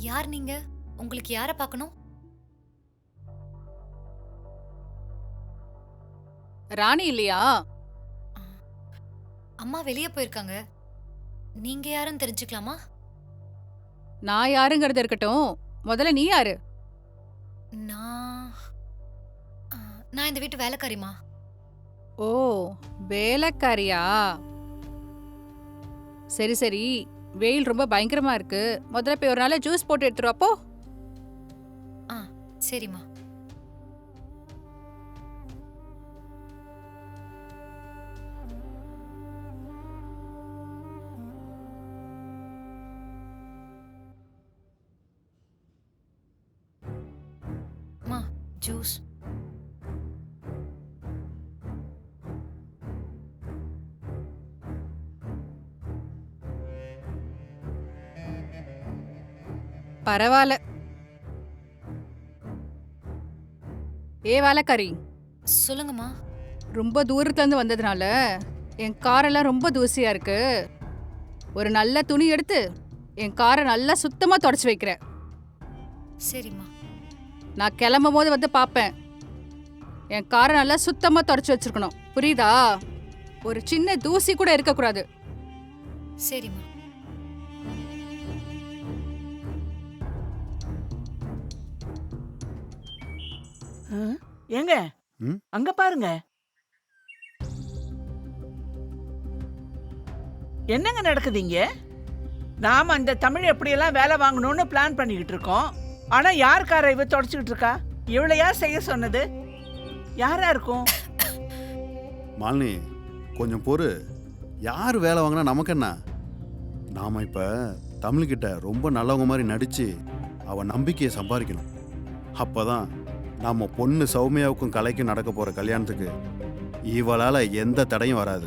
யார் நீங்க? உங்களுக்கு யார பார்க்கணும்? ராணி இல்லையா? அ, அம்மா வெளிய போயிருக்காங்க. நீங்க யாருன்னு தெரிஞ்சுக்கலாமா? நான் யாருங்கிறது இருக்கட்டும். முதல்ல நீ யாரு? நான் அ, நான் இந்த வீட்டு வேலைக்காரிம்மா. ஓ, வேலைக்காரியா? சரி சரி. வெயில் ரொம்ப பயங்கரமா இருக்கு. முதல்ல போய் ஒரு நாள் ஜூஸ் போட்டு எடுத்துரு அப்போ. ஆ, சரிம்மா. அம்மா, ஜூஸ். பரவாயில்ல. ஏ வேலைக்காரி, சொல்லுங்கம்மா. ரொம்ப தூரத்துல இருந்து வந்ததுனால என் காரெல்லாம் ரொம்ப தூசியா இருக்கு. ஒரு நல்ல துணி எடுத்து என் காரை நல்லா சுத்தமா தொடச்சு வைக்கிறேன். சரிம்மா. நான் கிளம்பும் போது வந்து பார்ப்பேன். என் காரை நல்லா சுத்தமா தொடச்சு வச்சிருக்கணும். புரியுதா? ஒரு சின்ன தூசி கூட இருக்கக்கூடாது. சரிம்மா. ஆ? ஏங்க ம்? அங்க பாருங்க. என்னங்க நடக்குது இங்க? நாம அந்த தமிழ் எப்படியெல்லாம் வேலை வாங்கணும்னு பிளான் பண்ணிக்கிட்டு இருக்கோம். ஆனா யார் காரை இவ தொடச்சுக்கிட்டு இருக்கா? இவளை யார் செய்ய சொன்னது? யாரா இருக்கும்? மாலினி கொஞ்சம் பொறு. யார் வேலை வாங்கினா நமக்கு என்ன? நாம இப்ப தமிழ்கிட்ட ரொம்ப நல்லவங்க மாதிரி நடிச்சு அவ நம்பிக்கையை சம்பாதிக்கணும். அப்பதான் நம்ம பொண்ணு சௌமியாவுக்கும் கலைக்கும் நடக்க போற கல்யாணத்துக்கு இவளால எந்த தடையும் வராது.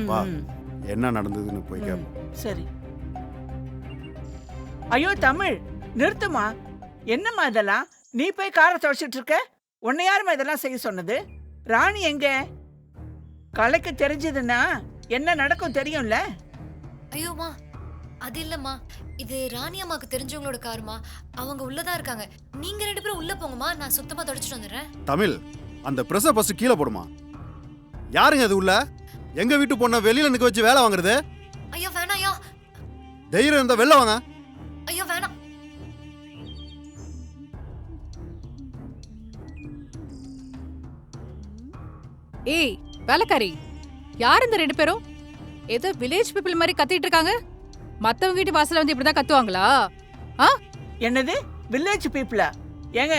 வா, ம், என்ன நடந்ததுன்னு போய் ம், கேட்போம். சரி. ஐயோ தமிழ், நிறுத்துமா. என்னம்மா இதெல்லாம்? நீ போய் காரை துவைச்சிட்டு இருக்க? உன்னை யாரும்மா இதெல்லாம் செய்ய சொன்னது? ராணி எங்க? கலைக்கு தெரிஞ்சதுன்னா என்ன நடக்கும் தெரியும்ல? ஐயோம்மா, அது இல்லம்மா. இது ராணி அம்மாக்கு தெரிஞ்சவங்களோட காருமா. அவங்க உள்ளதான் இருக்காங்க. நீங்க 2 பேரும் உள்ள போங்கம்மா. நான் சுத்தமா தொடச்சிட்டு வந்துடுறேன். தமிழ், அந்த பிரஷ ஃபர்ஸ்ட் கீழே போடுமா. யாருங்க அது உள்ள? எங்க வீட்டு பொண்ணை வெளியில நிக்க வச்சு வேலை வாங்குறது? ஐயோ வேணாயா. தைரியம் இருந்தா வெளில வாங்க. ஐயோ வேணாம். ஏய் வேலைக்காரி, யார் இந்த 2 பேரும்? ஏதோ வில்லேஜ் பீப்புள் மாதிரி கத்திட்டு இருக்காங்க. மத்தவங்க வீட்டு வாசல்ல வந்து இப்படிதான் கத்துவாங்களா? ஆ? என்னது வில்லேஜ் பீப்புளா? ஏங்க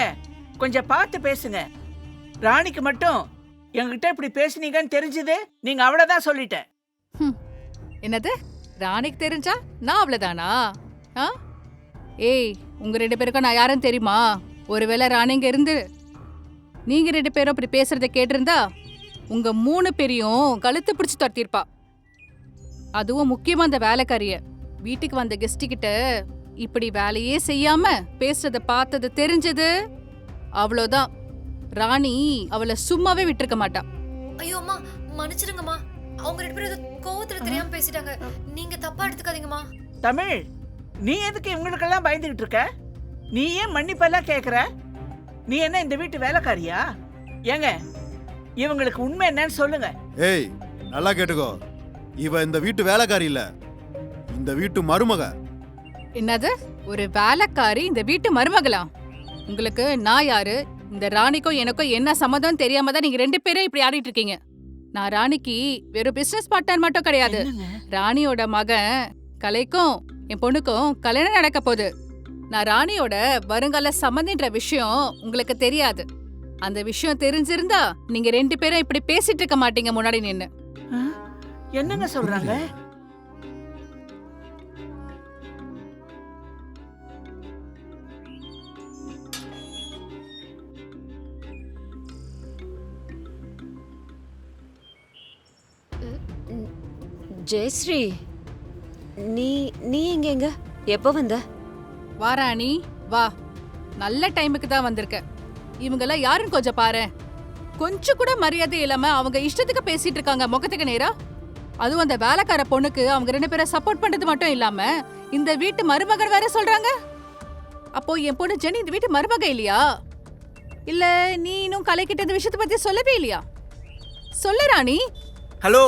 கொஞ்சம் பார்த்து பேசுங்க. ராணிக்கு மட்டும் என்கிட்ட இப்படி பேசுனீங்கன்னு தெரிஞ்சது நீங்க அவ்வளவுதான் சொல்லிட்டேன். என்னது? ராணிக்கு தெரிஞ்சா நான் அவ்வளவுதானா? ஆ? ஏய், உங்க 2 பேருக்கும் நான் யாருன்னு தெரியுமா? ஒருவேளை ராணி இங்க இருந்து நீங்க 2 பேரும் அப்படி பேசுறத கேட்டிருந்தா உங்க 3 பேரையும் கழுத்து பிடிச்சு துரத்திருப்பா. அதுவும் முக்கியமா அந்த வேலைக்காரிய வீட்டுக்கு வந்த கெஸ்ட் கிட்ட இப்படி வேலையே செய்யாம பேசுறத பார்த்தது தெரிஞ்சது அவ்வளோதான். ராணி அவளை சும்மாவே விட்டுருக்க மாட்டா. ஐயோ அம்மா, மன்னிச்சிடுங்கம்மா. அவங்க 2 பேரும் ஏதோ கோவத்துல தெரியாம பேசிட்டாங்க. நீங்க தப்பா எடுத்துக்காதீங்கம்மா. தமிழ், நீ எதுக்கு இவங்களுக்கெல்லாம் பயந்துகிட்டு இருக்க? நீ ஏன் மன்னிப்பெல்லாம் கேக்குற? நீ என்ன இந்த வீட்டு வேலைக்காரியா? ஏங்க இவங்களுக்கு உண்மை என்னன்னு சொல்லுங்க. ஏய், நல்லா கேட்டுக்கோ. இவ இந்த வீட்டு வேலைக்காரி இல்ல, இந்த வீட்டு மருமக. என்னது? ஒரு வேலைக்காரி இந்த வீட்டு மருமகளா? உங்களுக்கு நான் யாரு, இந்த ராணிக்கும் எனக்கும் என்ன சம்மதம் தெரியாம தான் நீங்க 2 பேரும் இப்படி ஆடிட்டு இருக்கீங்க. நான் ராணிக்கு வெறும் பிசினஸ் பார்ட்னர் மட்டும் கிடையாது. என்னங்க? ராணியோட மகன் கலைக்கும் என் பொண்ணுக்கும் கல்யாணம் நடக்க போகுது. நான் ராணியோட வருங்கால சம்மந்தின்ற விஷயம் உங்களுக்கு தெரியாது. அந்த விஷயம் தெரிஞ்சிருந்தா நீங்க 2 பேரும் இப்படி பேசிட்டு இருக்க மாட்டீங்க முன்னாடி நின்னு. ஆ? என்னங்க சொல்றாங்க? ஜெயஸ்ரீ, நீ நீ எங்க எப்போ வந்த? வா ராணி வா, நல்ல டைமுக்கு தான் வந்திருக்க. இவங்கெல்லாம் யாருன்னு கொஞ்சம் பாரு. கொஞ்சம் கூட மரியாதை இல்லாம அவங்க இஷ்டத்துக்கு பேசிட்டு இருக்காங்க முகத்துக்கு நேரா. அதுவும் அந்த வேலைக்கார பொண்ணுக்கு அவங்க 2 பேரை சப்போர்ட் பண்றது மட்டும் இல்லாம இந்த வீட்டு மருமகன் வேற சொல்றாங்க. அப்போ என் பொண்ணு ஜெனி இந்த வீட்டு மருமக இல்லையா? இல்ல நீ இன்னும் கலைக்கிட்ட இந்த விஷயத்தை பத்தி சொல்லவே இல்லையா? சொல்ல ராணி. ஹலோ,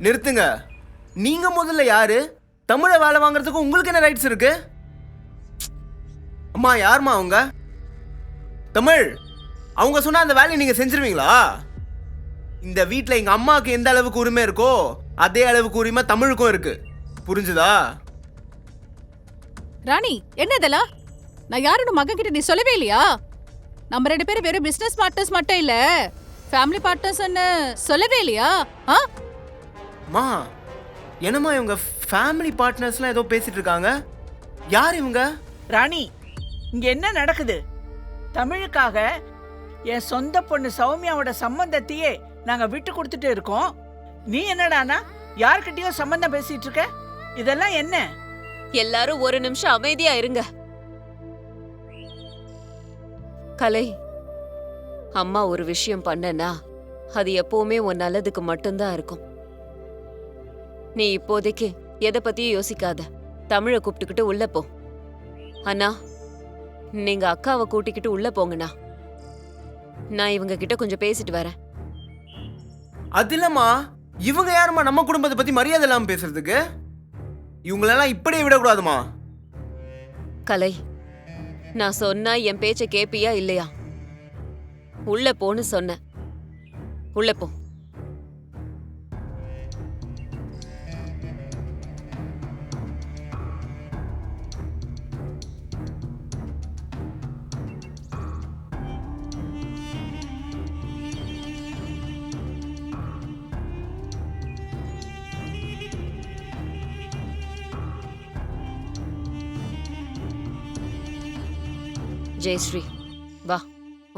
நிறுத்துங்க. நீங்க முதல்ல யாரு? தமிழை வேலை வாங்குறதுக்கு உங்களுக்கு என்ன ரைட்ஸ் இருக்கு? அம்மா, யாரும்மா அவங்க? தமிழ், அவங்க சொன்னா அந்த வேலையை நீங்க செஞ்சிருவீங்களா? இந்த வீட்டில் எங்க அம்மாவுக்கு எந்த அளவுக்கு உரிமை இருக்கோ அதே அளவுக்கு உரிமை தமிழுக்கும் இருக்கு. புரிஞ்சுதா? ராணி, என்ன இதெல்லாம்? நான் யாருன்னு மகன் கிட்ட நீ சொல்லவே இல்லையா? நம்ம 2 பேரும் வெறும் பிசினஸ் பார்ட்னர்ஸ் மட்டும் இல்ல, ஃபேமிலி பார்ட்னர்ஸ்னு சொல்லவே இல்லையா? அம்மா, என்னம்மா இவங்க ஃபேமிலி பார்ட்னர்ஸ்லாம் ஏதோ பேசிட்டு இருக்காங்க? யார் இவங்க? ராணி, இங்க என்ன நடக்குது? தமிழுக்காக என் சொந்த பொண்ணு சௌமியாவோட சம்பந்தத்தையே நாங்க விட்டு கொடுத்துட்டு இருக்கோம். நீ என்னடானா யார்கிட்டயோ சம்பந்தம் பேசிட்டு இருக்க? இதெல்லாம் என்ன? எல்லாரும் ஒரு நிமிஷம் அமைதியா இருங்க. கலை, அம்மா ஒரு விஷயம் பண்ணனா அது எப்பவுமே உன் நல்லதுக்கு மட்டும்தான் இருக்கும். நீ இப்போதைக்கு எதை பத்தியும் யோசிக்காத. தமிழை கூப்பிட்டுக்கிட்டு உள்ள போ. அண்ணா, நீங்க அக்காவை கூட்டிக்கிட்டு உள்ள போங்கண்ணா. நான் இவங்க கிட்ட கொஞ்சம் பேசிட்டு வரேன். அது இல்லம்மா, இவங்க யாரும்மா நம்ம குடும்பத்தை பத்தி மரியாதை இல்லாம பேசுறதுக்கு? இவங்களெல்லாம் இப்படியே விடக்கூடாதுமா. கலை, நான் சொன்னா என் பேச்ச கேப்பியா இல்லையா? உள்ள போன்னு சொன்ன. உள்ள போ. ஜெயஸ்ரீ, வா,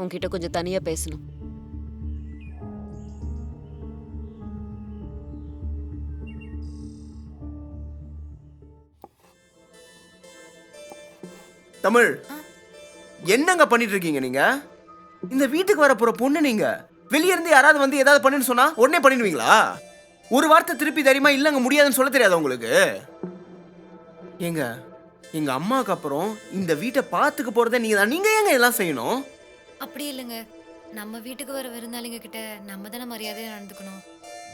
உன்கிட்ட கொஞ்சம் தனியா பேசணும். தமிழ், என்னங்க பண்ணிட்டு இருக்கீங்க நீங்க? இந்த வீட்டுக்கு வர போற பொண்ணு நீங்க. வெளிய இருந்து யாராவது வந்து ஏதாவது பண்ணுன்னு சொன்னா உடனே பண்ணிடுவீங்களா? ஒரு வார்த்தை திருப்பி தெரியுமா இல்லங்க முடியாதுன்னு சொல்ல தெரியாதா உங்களுக்கு? ஏங்க, எங்க அம்மாவுக்கு அப்புறம் இந்த வீட்டை பார்த்துக்க போறதே நீங்க தான். நீங்க ஏங்க எல்லாம் செய்யணும்? அப்படி இல்லைங்க, நம்ம வீட்டுக்கு வர விருந்தாளிங்க கிட்ட நம்ம தானே மரியாதையா நடந்துக்கணும்.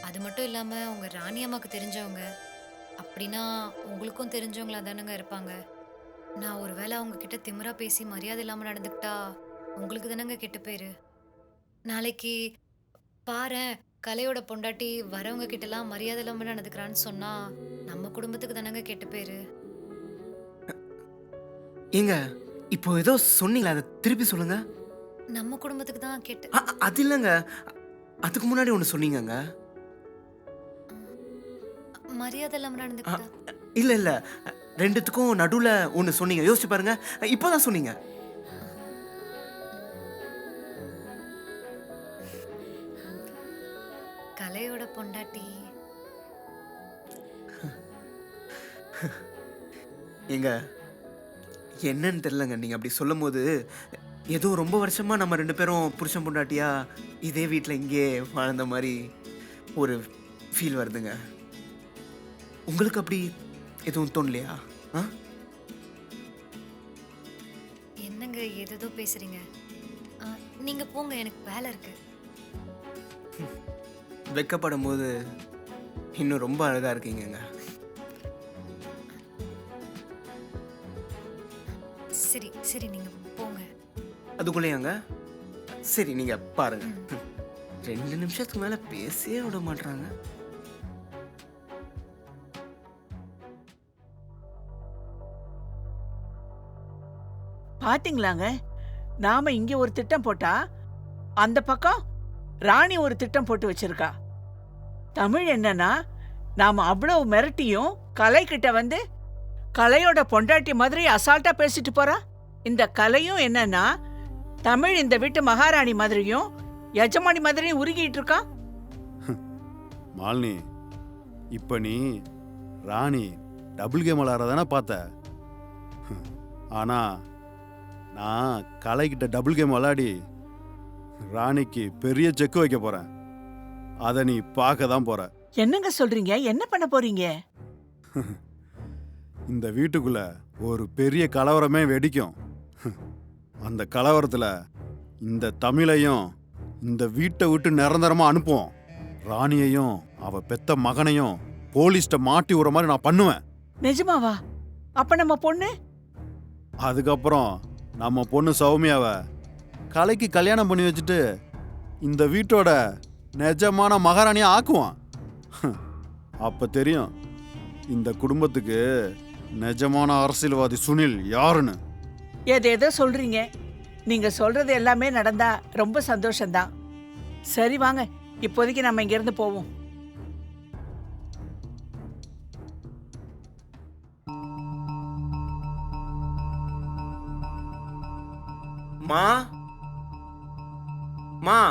அது மட்டும் இல்லாம உங்க ராணி அம்மாக்கு தெரிஞ்சவங்க அப்படின்னா உங்களுக்கும் தெரிஞ்சவங்களா தானங்க இருப்பாங்க. நான் ஒருவேளை அவங்க கிட்ட திமிரா பேசி மரியாதை இல்லாம நடந்துக்கிட்டா உங்களுக்கு தானங்க கெட்ட பேரு. நாளைக்கு பாரேன், கலையோட பொண்டாட்டி வரவங்க கிட்டலாம் மரியாதை இல்லாம நடந்துக்கிறான்னு சொன்னா நம்ம குடும்பத்துக்கு தானங்க கெட்ட பேரு. ஏங்க, இப்போ ஏதோ சொன்னீங்களா, அதை திருப்பி சொல்லுங்க. நம்ம குடும்பத்துக்கு தான் கெட்ட. அது இல்லைங்க, அதுக்கு முன்னாடி ஒன்று சொன்னீங்கங்க. மரியாதை இல்லாம நடந்துக்கிட்டா இல்ல இல்ல, ரெண்டுத்துக்கும் நடுவுல ஒன்று சொன்னீங்க. யோசிச்சு பாருங்க, இப்போதான் சொன்னீங்க. கலையோட பொண்டாட்டி. ஏங்க, என்னன்னு தெரியலங்க, நீங்க அப்படி சொல்லும் போது ஏதோ ரொம்ப வருஷமா நம்ம 2 பேரும் புருஷன் பொண்டாட்டியா இதே வீட்டில் இங்கே வாழ்ந்த மாதிரி ஒரு ஃபீல் வருதுங்க. உங்களுக்கு அப்படி எதுவும் தோணலையா? என்னங்க ஏதோ பேசுறீங்க? நீங்க போங்க, எனக்கு வேலை இருக்கு. வெக்கப்படும் போது இன்னும் ரொம்ப அழகா இருக்கீங்க. சரி சரி, நீங்க போங்க. அதுக்குள்ளேயாங்க? சரி, நீங்க பாருங்க. 2 நிமிஷத்துக்கு மேல பேசவே விட மாட்டாங்க. பாத்தீங்களாங்க, நாம இங்க ஒரு திட்டம் போட்டா அந்த பக்கம் ராணி ஒரு திட்டம் போட்டு வச்சிருக்கா. தமிழ் என்னன்னா, நாம அவ்வளவு மிரட்டியும் கலை கிட்ட வந்து கலையோட பொண்டாட்டி மாதிரி அசால்ட்டா பேசிட்டு போறா. இந்த கலையும் என்னன்னா, தமிழ் இந்த வீட்டு மகாராணி மாதிரியும் எஜமானி மாதிரியும் உருகிட்டு இருக்கா. மாலினி, இப்ப நீ ராணி டபுள் கேம் விளாட்றதானே பார்த்த. ஆனா நான் கலைக்கிட்ட டபுள் கேம் விளாடி ராணிக்கு பெரிய செக் வைக்க போறேன். அதை நீ பார்க்க தான் போற. என்னங்க சொல்றீங்க? என்ன பண்ண போறீங்க? இந்த வீட்டுக்குள்ள ஒரு பெரிய கலவரமே வெடிக்கும். அந்த கலவரத்தில் இந்த தமிழையும் இந்த வீட்டை விட்டு நிரந்தரமாக அனுப்புவோம். ராணியையும் அவ பெத்த மகனையும் போலீஸ்ட மாட்டி விடுற மாதிரி நான் பண்ணுவேன். நிஜமாவா? அப்ப நம்ம பொண்ணு? அதுக்கப்புறம் நம்ம பொண்ணு சௌமியாவை கலைக்கு கல்யாணம் பண்ணி வச்சுட்டு இந்த வீட்டோட நிஜமான மகாராணியா ஆக்குவான். அப்ப தெரியும் இந்த குடும்பத்துக்கு நிஜமான அரசியல்வாதி சுனில் யாருன்னு. ஏதேதோ சொல்றீங்க. நீங்க சொல்றது எல்லாமே நடந்தா ரொம்ப சந்தோஷம்தான். சரி வாங்க, இப்போதைக்கு நம்ம இங்க இருந்து போவோம். மா மா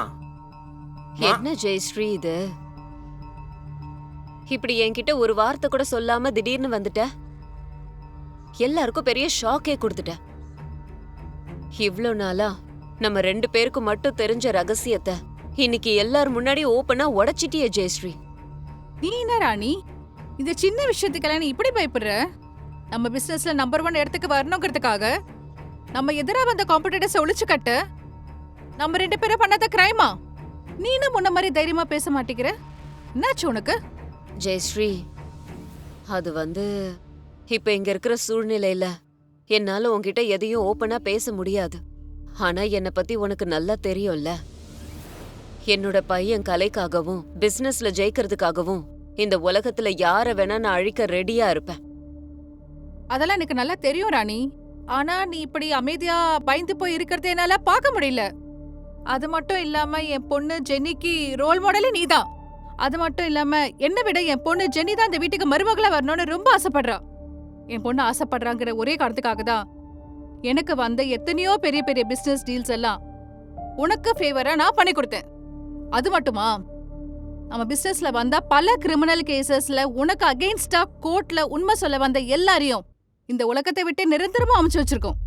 என்ன ஜெயஸ்ரீ இது? இப்படி என்கிட்ட ஒரு வார்த்தை கூட சொல்லாம திடீர்னு வந்துட்ட. எல்லாருக்கும் பெரிய ஷாக்கே கொடுத்துட்ட. இவ்ளோ நாளா நம்ம 2 பேருக்கு மட்டும் தெரிஞ்ச ரகசியத்தை இன்னைக்கு எல்லார் முன்னாடி ஓப்பனா உடைச்சிட்டியே ஜெயஸ்ரீ. நீ என்ன ராணி, இந்த சின்ன விஷயத்துக்கெல்லாம் நீ இப்படி பயப்படுற? நம்ம பிசினஸ்ல நம்பர் 1 இடத்துக்கு வரணுங்கிறதுக்காக நம்ம எதிரா வந்த காம்படிட்டர்ஸ் ஒழிச்சு கட்ட நம்ம 2 பேரும் பண்ணாத கிரைமா? நீ என்ன முன்ன மாதிரி தைரியமா பேச மாட்டேங்கிற? என்னாச்சு உனக்கு? ஜெயஸ்ரீ, அது இப்ப இங்க இருக்கிற சூழ்நிலையில என்னால உன்கிட்ட எதையும் ஓப்பனா பேச முடியாது. ஆனா என்னை பத்தி உனக்கு நல்லா தெரியும்ல. என்னோட பையன் கலைக்காகவும் பிசினஸ்ல ஜெயிக்கிறதுக்காகவும் இந்த உலகத்துல யார வேணா நான் அழிக்க ரெடியா இருப்பேன். அதெல்லாம் எனக்கு நல்லா தெரியும் ராணி. ஆனா நீ இப்படி அமைதியா பயந்து போய் இருக்கிறத என்னால பார்க்க முடியல. அது மட்டும் இல்லாம என் பொண்ணு ஜென்னிக்கு ரோல் மாடலே நீதான். அது மட்டும் இல்லாம என்னை விட என் பொண்ணு ஜென்னி தான் இந்த வீட்டுக்கு மருமகளா வரணும்னு ரொம்ப ஆசைப்படுறா. என் பொண்ணு ஆசைப்படுறாங்கிற ஒரே காரணத்துக்காக தான் எனக்கு வந்த எத்தனையோ பெரிய பெரிய பிசினஸ் டீல்ஸ் எல்லாம் உனக்கு ஃபேவரா நான் பண்ணி கொடுத்தேன். அது மட்டுமா, நம்ம பிசினஸ்ல வந்த பல கிரிமினல் கேசஸ்ல உனக்கு அகெயின்ஸ்டா கோர்ட்ல உண்மை சொல்ல வந்த எல்லாரையும் இந்த உலகத்தை விட்டு நிரந்தரமா அமைச்சு வச்சிருக்கோம்.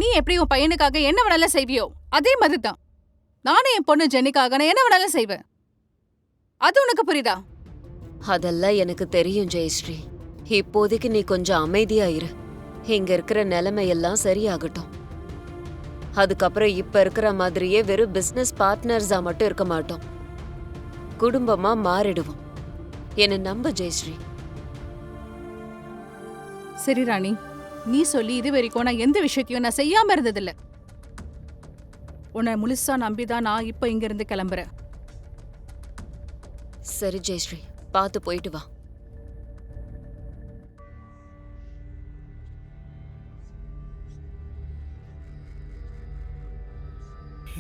நீ எப்படி உன் பையனுக்காக என்ன வேணாலும் செய்வியோ அதே மாதிரி தான் நானும் என் பொண்ணு ஜென்னிக்காக நான் என்ன வேணாலும் செய்வேன். அது உனக்கு புரியுதா? அதெல்லாம் எனக்கு தெரியும் ஜெயஸ்ரீ. இப்போதைக்கு நீ கொஞ்சம் அமைதியா இரு. இங்க இருக்கிற நிலைமையெல்லாம் சரியாகட்டும். அதுக்கப்புறம் இப்ப இருக்கிற மாதிரியே வெறும் பிசினஸ் பார்ட்னர்ஸா மட்டும் இருக்க மாட்டோம். குடும்பமா மாறிடுவோம். என்ன நம்ப ஜெயஸ்ரீ. சரி ராணி, நீ சொல்லி இது வரைக்கும் நான் எந்த விஷயத்தையும் நான் செய்யாம இருந்ததில்ல. உன்னை முழுசா நம்பிதான் நான் இப்ப இங்க இருந்து கிளம்புறேன். சரி ஜெயஸ்ரீ, பார்த்து போயிட்டு வா.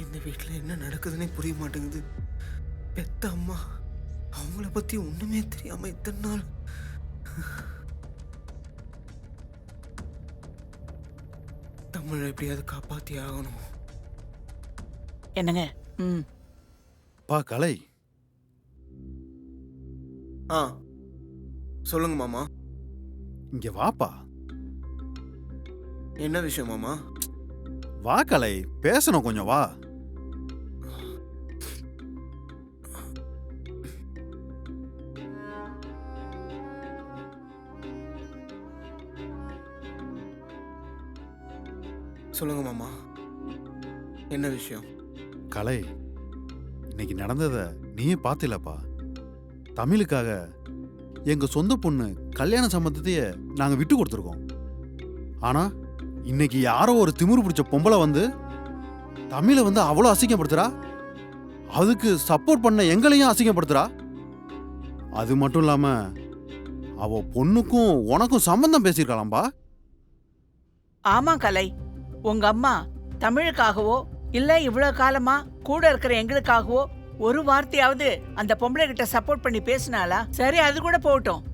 இந்த வீட்டுல என்ன நடக்குதுன்னே புரிய மாட்டேங்குது. பெத்த அம்மா, அவங்கள பத்தி ஒண்ணுமே தெரியாம இத்தனை நாள். தமிழை எப்படியாவது காப்பாத்தி ஆகணும். என்னங்க? பா கலை, ஆ சொல்லுங்க மாமா. இங்க வாப்பா. என்ன விஷயம் மாமா? வா கலை, பேசணும், கொஞ்சம் வா. சொல்லுங்க மாமா, என்ன விஷயம்? கலை, இன்னைக்கு நடந்தத நீயே பார்த்திலப்பா. தமிழுக்காக எங்க சொந்த பொண்ணு கல்யாண சம்பந்தத்தையே நாங்க விட்டு கொடுத்துருக்கோம். ஆனா இன்னைக்கு யாரோ ஒரு திமிரு பிடிச்ச பொம்பளை தமிழை அவ்வளோ அசிங்கப்படுத்துறா. அதுக்கு சப்போர்ட் பண்ண எங்களையும் அசிங்கப்படுத்துறா. அது மட்டும் இல்லாம அவ பொண்ணுக்கும் உனக்கும் சம்பந்தம் பேசியிருக்கலாம்பா. ஆமா கலை, உங்க அம்மா தமிழுக்காகவோ இல்ல இவ்வளவு காலமா கூட இருக்கிற எங்களுக்காகவோ ஒரு வார்த்தையாவது அந்த பொம்பளை கிட்ட சப்போர்ட் பண்ணி பேசினாளா? சரி, அது கூட போகட்டும்.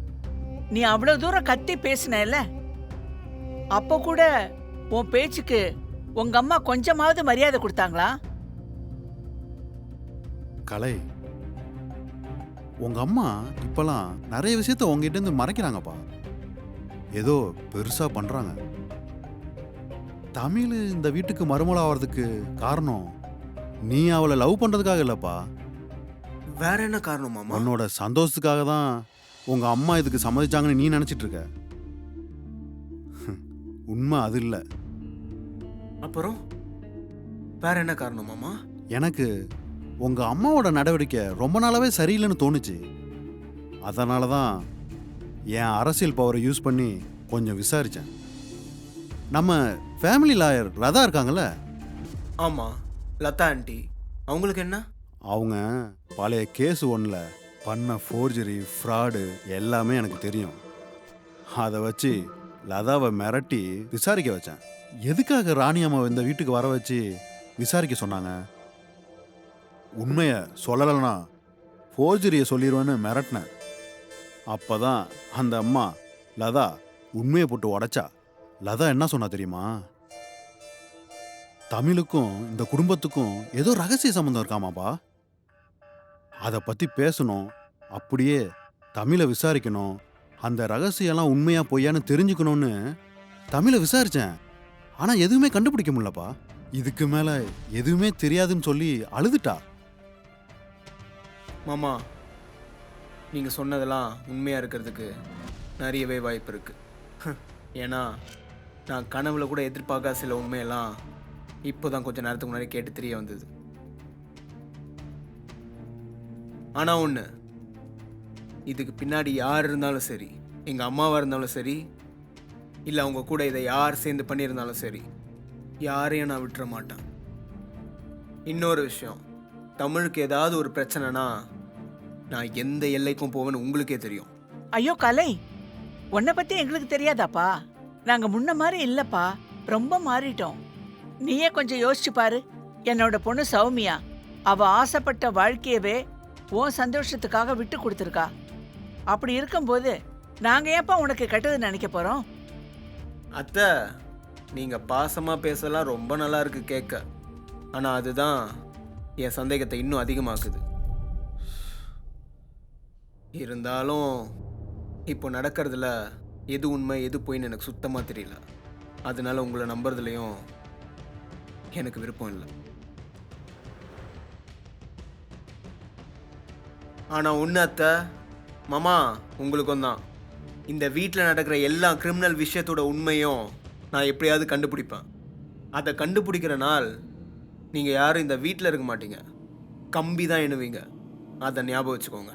நீ அவ்வளவு தூரம் கத்தி பேசினல, அப்போ கூட உன் பேச்சுக்கு உங்க அம்மா கொஞ்சமாவது மரியாதை கொடுத்தாங்களா? கலை, உங்க அம்மா இப்பெல்லாம் நிறைய விஷயத்த உங்ககிட்ட இருந்து மறைக்கிறாங்கப்பா. ஏதோ பெருசா பண்றாங்க. தமிழ் இந்த வீட்டுக்கு மருமகள் ஆகிறதுக்கு காரணம் நீ அவளை லவ் பண்றதுக்காக இல்லப்பா. வேற என்ன காரணம் மாமா? உன்னோட சந்தோஷத்துக்காக தான் உங்க அம்மா இதுக்கு சம்மதிச்சாங்கன்னு நீ நினைச்சிட்டு இருக்க. உண்மை அது இல்ல. அப்புறம் வேற என்ன காரணம் மாமா? எனக்கு உங்கள் அம்மாவோட நடவடிக்கை ரொம்ப நாளாவே சரியில்லைன்னு தோணுச்சு. அதனால தான் என் அரசியல் பவரை யூஸ் பண்ணி கொஞ்சம் விசாரித்தேன். நம்ம ஃபேமிலி லாயர் லதா இருக்காங்கல்ல, ஆமா, லதா ஆண்டி. அவங்களுக்கு என்ன? அவங்க பழைய கேஸ் ஒன்றில் பண்ண ஃபோர்ஜரி ஃப்ராடு எல்லாமே எனக்கு தெரியும். அதை வச்சு லதாவை மிரட்டி விசாரிக்க வச்சேன். எதுக்காக ராணி அம்மாவை இந்த வீட்டுக்கு வர வச்சு விசாரிக்க சொன்னாங்க? உண்மையை சொல்லலைன்னா ஃபோர்ஜரியை சொல்லிடுவேன்னு மிரட்டினேன். அப்போ தான் அந்த அம்மா லதா உண்மையை போட்டு உடைச்சா. லதா என்ன சொன்னா தெரியுமா? தமிழுக்கும் இந்த குடும்பத்துக்கும் ஏதோ ரகசிய சம்பந்தம் இருக்காமாப்பா. அதை பற்றி பேசணும், அப்படியே தமிழை விசாரிக்கணும், அந்த ரகசியம்லாம் உண்மையா பொய்யான்னு தெரிஞ்சுக்கணும்னு தமிழை விசாரித்தேன். ஆனால் எதுவுமே கண்டுபிடிக்க முடியலப்பா. இதுக்கு மேலே எதுவுமே தெரியாதுன்னு சொல்லி அழுதுட்டா. மாமா, நீங்க சொன்னதெல்லாம் உண்மையா இருக்கிறதுக்கு நிறையவே வாய்ப்பு இருக்கு. ஏன்னா நான் கனவுல கூட எதிர்பார்க்காத சில உண்மையெல்லாம் இப்போதான் கொஞ்ச நேரத்துக்கு முன்னாடி கேட்டு தெரிய வந்தது. ஆனா ஒண்ணு, இதுக்கு பின்னாடி யார் இருந்தாலும் சரி, எங்க அம்மாவா இருந்தாலும் சரி, இல்ல அவங்க கூட இதை யார் சேர்ந்து பண்ணியிருந்தாலும் சரி, யாரையும் நான் விட்டுற மாட்டேன். இன்னொரு விஷயம், தமிழுக்கு ஏதாவது ஒரு பிரச்சனைனா நான் எந்த எல்லைக்கும் போவேன்னு உங்களுக்கே தெரியும். ஐயோ கலை, உன்னை பத்தி எங்களுக்கு தெரியாதாப்பா? நாங்க முன்ன மாதிரி இல்லப்பா, ரொம்ப மாறிட்டோம். நீயே கொஞ்சம் யோசிச்சு பாரு. என்னோட பொண்ணு சௌமியா, அவ ஆசைப்பட்ட வாழ்க்கையவே உன் சந்தோஷத்துக்காக விட்டு கொடுத்துருக்கா. அப்படி இருக்கும்போது நாங்க ஏப்பா உனக்கு கெட்டது நினைக்க போறோம்? அத்தை, நீங்க பாசமா பேசலாம் ரொம்ப நல்லா இருக்கு கேட்க. ஆனா அதுதான் என் சந்தேகத்தை இன்னும் அதிகமாக்குது. இருந்தாலும் இப்போ நடக்கிறதுல எது உண்மை எது பொய்ன்னு எனக்கு சுத்தமா தெரியல. அதனால உங்களை நம்புறதுலையும் எனக்கு விருப்பம் இல்லை. ஆனா ஒன்று அத்தை, மாமா உங்களுக்கும் தான், இந்த வீட்டில் நடக்கிற எல்லா கிரிமினல் விஷயத்தோட உண்மையும் நான் எப்படியாவது கண்டுபிடிப்பேன். அதை கண்டுபிடிக்கிற நாள் நீங்கள் யாரும் இந்த வீட்டில் இருக்க மாட்டீங்க, கம்பி தான் எண்ணுவீங்க. அதை ஞாபகம் வச்சுக்கோங்க.